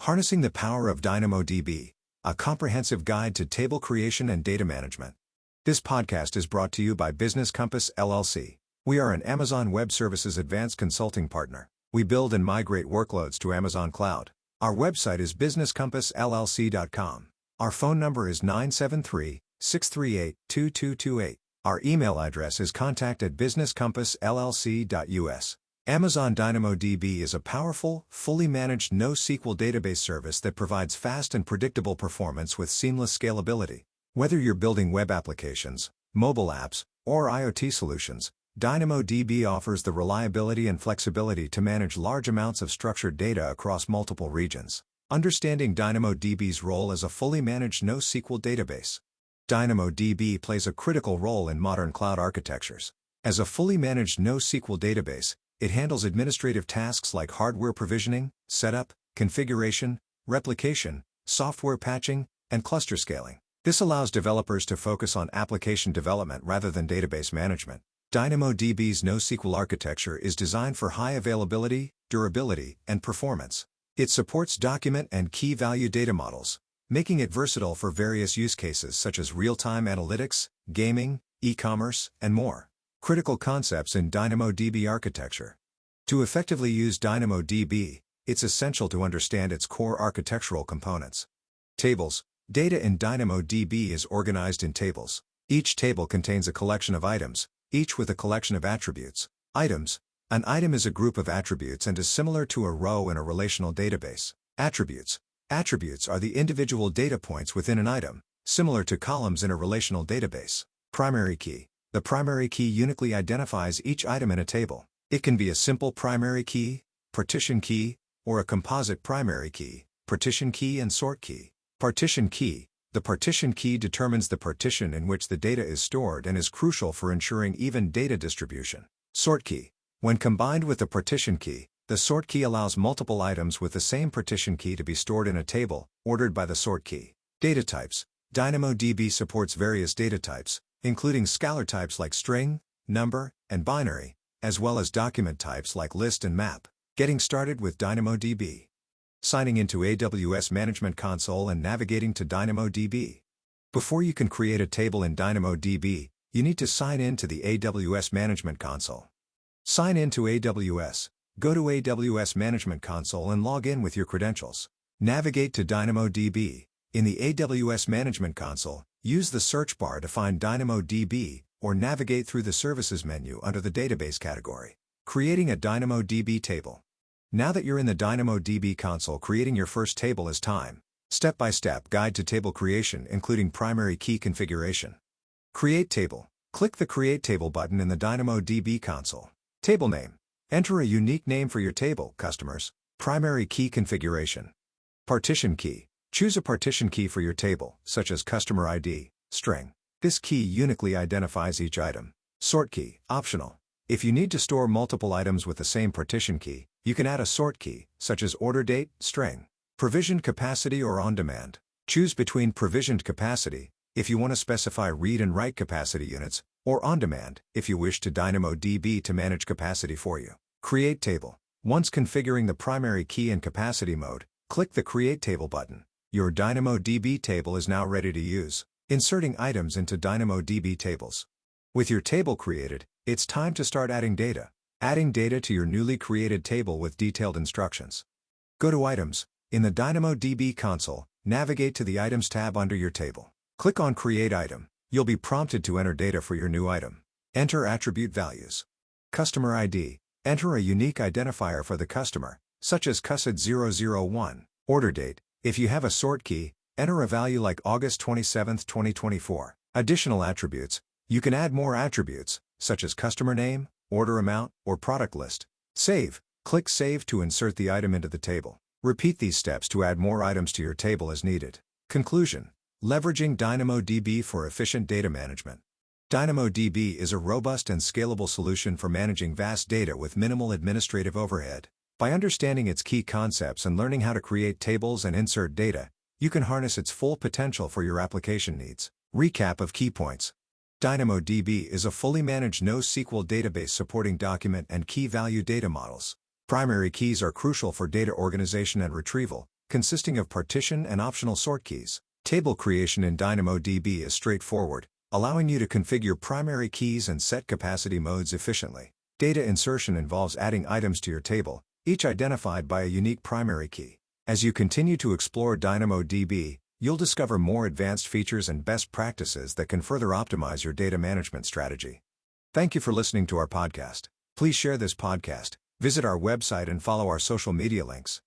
Harnessing the Power of DynamoDB, a comprehensive guide to table creation and data management. This podcast is brought to you by Business Compass LLC. We are an Amazon Web Services advanced consulting partner. We build and migrate workloads to Amazon Cloud. Our website is businesscompassllc.com. Our phone number is 973-638-2228. Our email address is contact@businesscompassllc.us. Amazon DynamoDB is a powerful, fully managed NoSQL database service that provides fast and predictable performance with seamless scalability. Whether you're building web applications, mobile apps, or IoT solutions, DynamoDB offers the reliability and flexibility to manage large amounts of structured data across multiple regions. Understanding DynamoDB's role as a fully managed NoSQL database. DynamoDB plays a critical role in modern cloud architectures. As a fully managed NoSQL database, it handles administrative tasks like hardware provisioning, setup, configuration, replication, software patching, and cluster scaling. This allows developers to focus on application development rather than database management. DynamoDB's NoSQL architecture is designed for high availability, durability, and performance. It supports document and key-value data models, making it versatile for various use cases such as real-time analytics, gaming, e-commerce, and more. Critical concepts in DynamoDB architecture. To effectively use DynamoDB, it's essential to understand its core architectural components. Tables. Data in DynamoDB is organized in tables. Each table contains a collection of items, each with a collection of attributes. Items. An item is a group of attributes and is similar to a row in a relational database. Attributes. Attributes are the individual data points within an item, similar to columns in a relational database. Primary key. The primary key uniquely identifies each item in a table. It can be a simple primary key, partition key, or a composite primary key, partition key and sort key. Partition key. The partition key determines the partition in which the data is stored and is crucial for ensuring even data distribution. Sort key. When combined with the partition key, the sort key allows multiple items with the same partition key to be stored in a table, ordered by the sort key. Data types. DynamoDB supports various data types, including scalar types like string, number, and binary, as well as document types like list and map. Getting started with DynamoDB. Signing into AWS Management Console and navigating to DynamoDB. Before you can create a table in DynamoDB, you need to sign in to the AWS Management Console. Sign in to AWS. Go to AWS Management Console and log in with your credentials. Navigate to DynamoDB. In the AWS Management Console, use the search bar to find DynamoDB, or navigate through the Services menu under the Database category. Creating a DynamoDB table. Now that you're in the DynamoDB console, creating your first table is time. Step-by-step guide to table creation including primary key configuration. Create table. Click the Create Table button in the DynamoDB console. Table name. Enter a unique name for your table, customers. Primary key configuration. Partition key. Choose a partition key for your table, such as customer ID, string. This key uniquely identifies each item. Sort key, optional. If you need to store multiple items with the same partition key, you can add a sort key, such as order date, string. Provisioned capacity or on-demand. Choose between provisioned capacity, if you want to specify read and write capacity units, or on-demand, if you wish to DynamoDB to manage capacity for you. Create table. Once configuring the primary key and capacity mode, click the Create Table button. Your DynamoDB table is now ready to use. Inserting items into DynamoDB tables. With your table created, it's time to start adding data. Adding data to your newly created table with detailed instructions. Go to Items. In the DynamoDB console, navigate to the Items tab under your table. Click on Create Item. You'll be prompted to enter data for your new item. Enter attribute values. Customer ID. Enter a unique identifier for the customer, such as CUSID001. Order date. If you have a sort key, enter a value like August 27, 2024. Additional attributes. You can add more attributes, such as customer name, order amount, or product list. Save. Click Save to insert the item into the table. Repeat these steps to add more items to your table as needed. Conclusion. Leveraging DynamoDB for efficient data management. DynamoDB is a robust and scalable solution for managing vast data with minimal administrative overhead. By understanding its key concepts and learning how to create tables and insert data, you can harness its full potential for your application needs. Recap of key points. DynamoDB is a fully managed NoSQL database supporting document and key-value data models. Primary keys are crucial for data organization and retrieval, consisting of partition and optional sort keys. Table creation in DynamoDB is straightforward, allowing you to configure primary keys and set capacity modes efficiently. Data insertion involves adding items to your table, each identified by a unique primary key. As you continue to explore DynamoDB, you'll discover more advanced features and best practices that can further optimize your data management strategy. Thank you for listening to our podcast. Please share this podcast, visit our website and follow our social media links.